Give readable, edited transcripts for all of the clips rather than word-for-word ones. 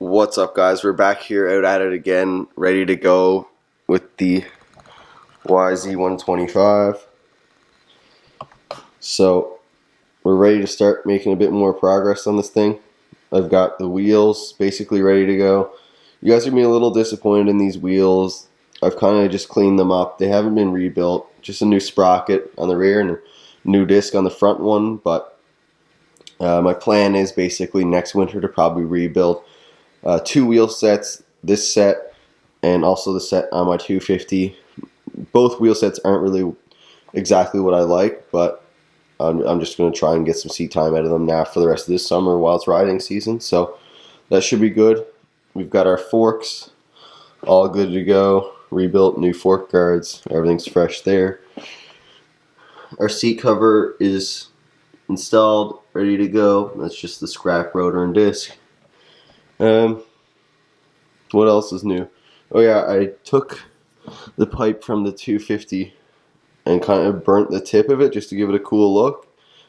What's up, guys? We're back here out at it again, ready to go with the YZ125. So we're ready to start making a bit more progress on this thing. I've got the wheels basically ready to go. You guys are going to be a little disappointed in these wheels. I've kind of just cleaned them up. They haven't been rebuilt. Just a new sprocket on the rear and a new disc on the front one. But my plan is basically next winter to probably rebuild two wheel sets, this set, and also the set on my 250. Both wheel sets aren't really exactly what I like, but I'm just going to try and get some seat time out of them now for the rest of this summer while it's riding season. So that should be good. We've got our forks all good to go. Rebuilt, new fork guards. Everything's fresh there. Our seat cover is installed, ready to go. That's just the scrap rotor and disc. What else is new? Oh yeah, I took the pipe from the 250 and kind of burnt the tip of it just to give it a cool look,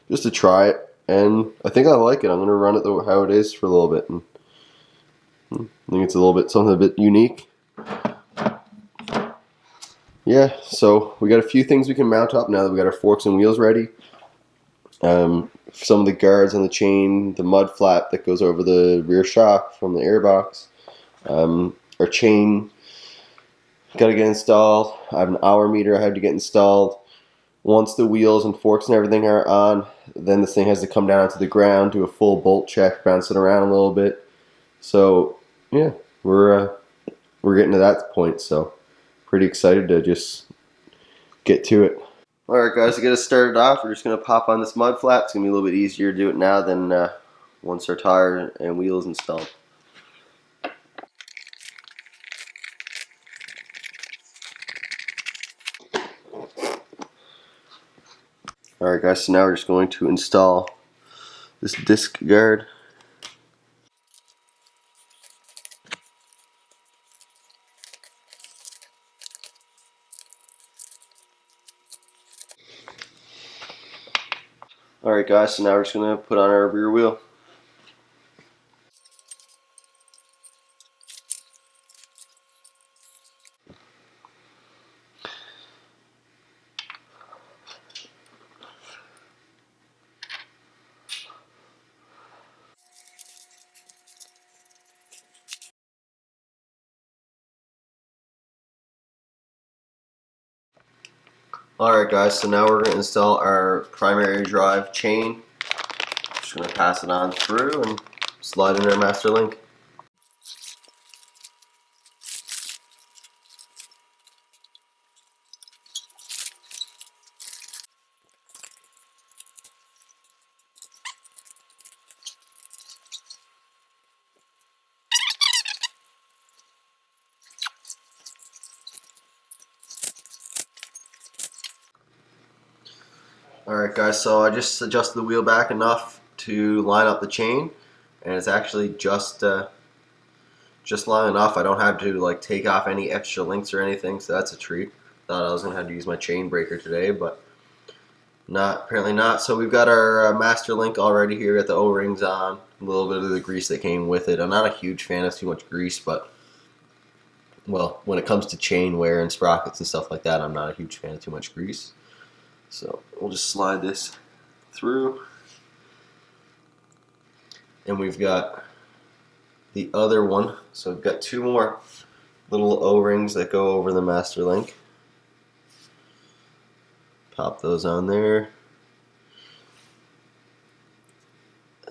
just to try it, and I think I like it. I'm gonna run it how it is for a little bit, and I think it's a little bit something a bit unique. Yeah, so we got a few things we can mount up now that we got our forks and wheels ready. Some of the guards on the chain, the mud flap that goes over the rear shock from the airbox. Our chain got to get installed. I have an hour meter I have to get installed. Once the wheels and forks and everything are on, then this thing has to come down to the ground, do a full bolt check, bounce it around a little bit. So yeah, we're getting to that point. So pretty excited to just get to it. All right, guys, to get us started off, we're just gonna pop on this mud flap. It's gonna be a little bit easier to do it now than once our tire and wheels installed. Alright, guys, so now we're just going to install this disc guard. Alright, guys, so now we're just going to put on our rear wheel. Alright, guys, so now we're going to install our primary drive chain. Just going to pass it on through and slide in our master link. Alright, guys, so I just adjusted the wheel back enough to line up the chain, and it's actually just long enough. I don't have to like take off any extra links or anything, so that's a treat. Thought I was going to have to use my chain breaker today, but apparently not. So we've got our master link already here. Got the O-rings on, a little bit of the grease that came with it. I'm not a huge fan of too much grease, but well, when it comes to chain wear and sprockets and stuff like that, I'm not a huge fan of too much grease. So we'll just slide this through. And we've got the other one. So we've got two more little O-rings that go over the master link. Pop those on there.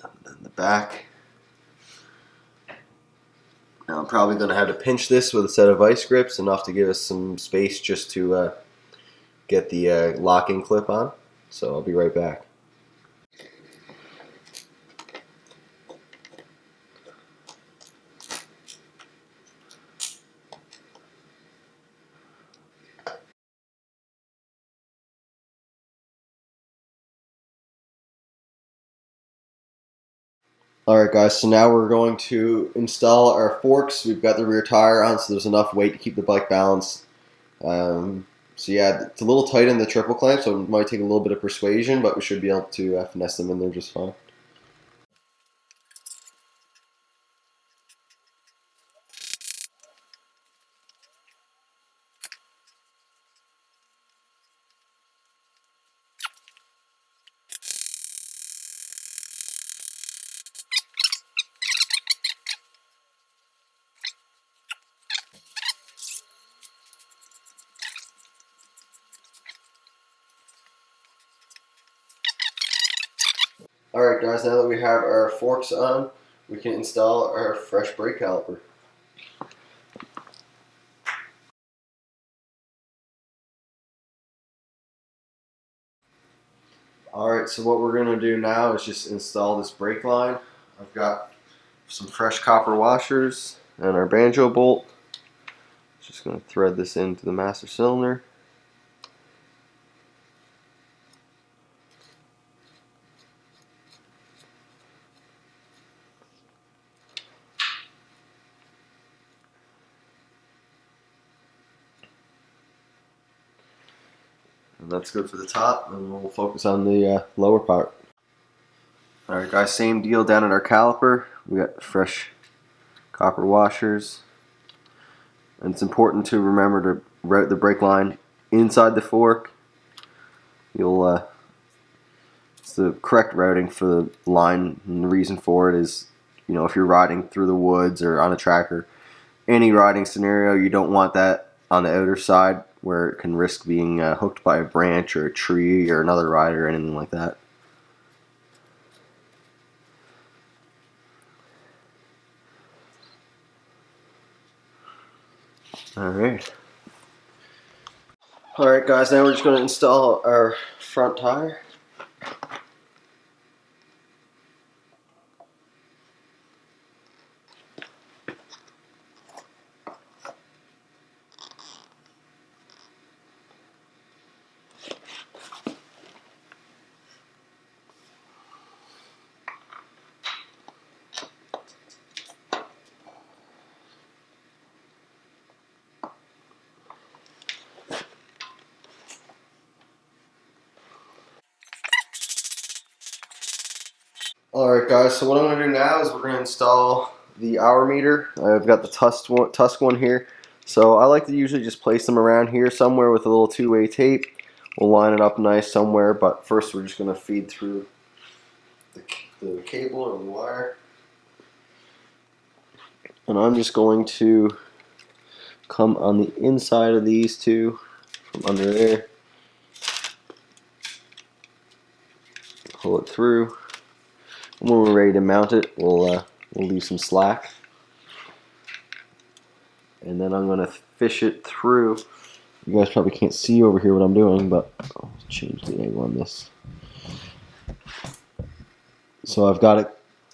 And then the back. Now I'm probably going to have to pinch this with a set of vice grips, enough to give us some space just to get the locking clip on. So I'll be right back. Alright, guys, so now we're going to install our forks. We've got the rear tire on, so there's enough weight to keep the bike balanced. So yeah, it's a little tight in the triple clamp, so it might take a little bit of persuasion, but we should be able to finesse them in there just fine. Alright guys, now that we have our forks on, we can install our fresh brake caliper. Alright, so what we're going to do now is just install this brake line. I've got some fresh copper washers and our banjo bolt. Just going to thread this into the master cylinder. And that's good for the top, and we'll focus on the lower part. Alright guys, same deal down at our caliper. We got fresh copper washers. And it's important to remember to route the brake line inside the fork. It's the correct routing for the line, and the reason for it is, if you're riding through the woods or on a tracker, any riding scenario, you don't want that on the outer side where it can risk being hooked by a branch or a tree or another rider or anything like that. Alright guys, now we're just going to install our front tire. Alright guys, so what I'm going to do now is we're going to install the hour meter. I've got the Tusk one here. So I like to usually just place them around here somewhere with a little two-way tape. We'll line it up nice somewhere, but first we're just going to feed through the cable or the wire. And I'm just going to come on the inside of these two from under there. Pull it through. When we're ready to mount it, we'll leave some slack, and then I'm going to fish it through. You guys probably can't see over here what I'm doing, but I'll change the angle on this. So I've got it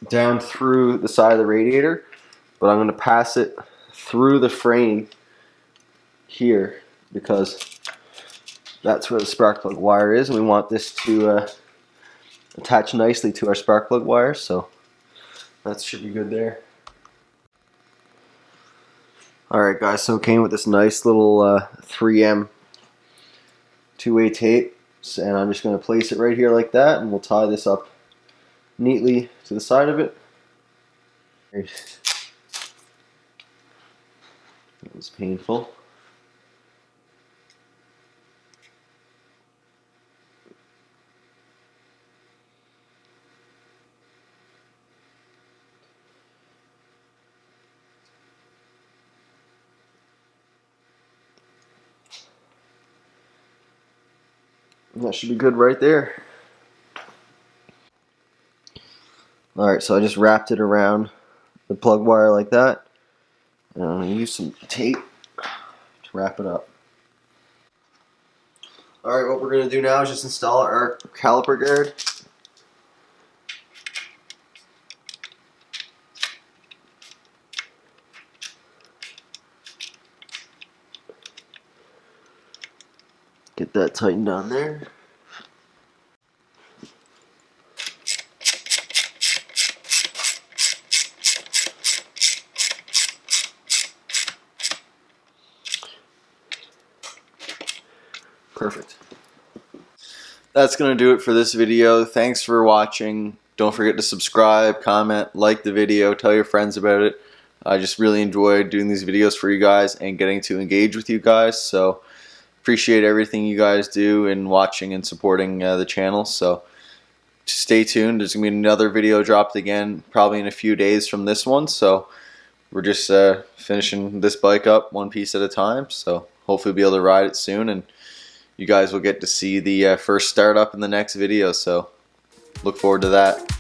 down through the side of the radiator, but I'm going to pass it through the frame here because that's where the spark plug wire is, and we want this to attach nicely to our spark plug wire, so that should be good there. Alright guys, so it came with this nice little 3M two-way tape, and I'm just going to place it right here like that, and we'll tie this up neatly to the side of it. That was painful. And that should be good right there. Alright, so I just wrapped it around the plug wire like that. And I'm going to use some tape to wrap it up. Alright, what we're going to do now is just install our caliper guard. Get that tightened on there. Perfect. That's going to do it for this video. Thanks for watching. Don't forget to subscribe, comment, like the video, tell your friends about it. I just really enjoyed doing these videos for you guys and getting to engage with you guys. So appreciate everything you guys do in watching and supporting the channel. So stay tuned. There's going to be another video dropped again probably in a few days from this one. So we're just finishing this bike up one piece at a time. So hopefully we'll be able to ride it soon, and you guys will get to see the first startup in the next video. So look forward to that.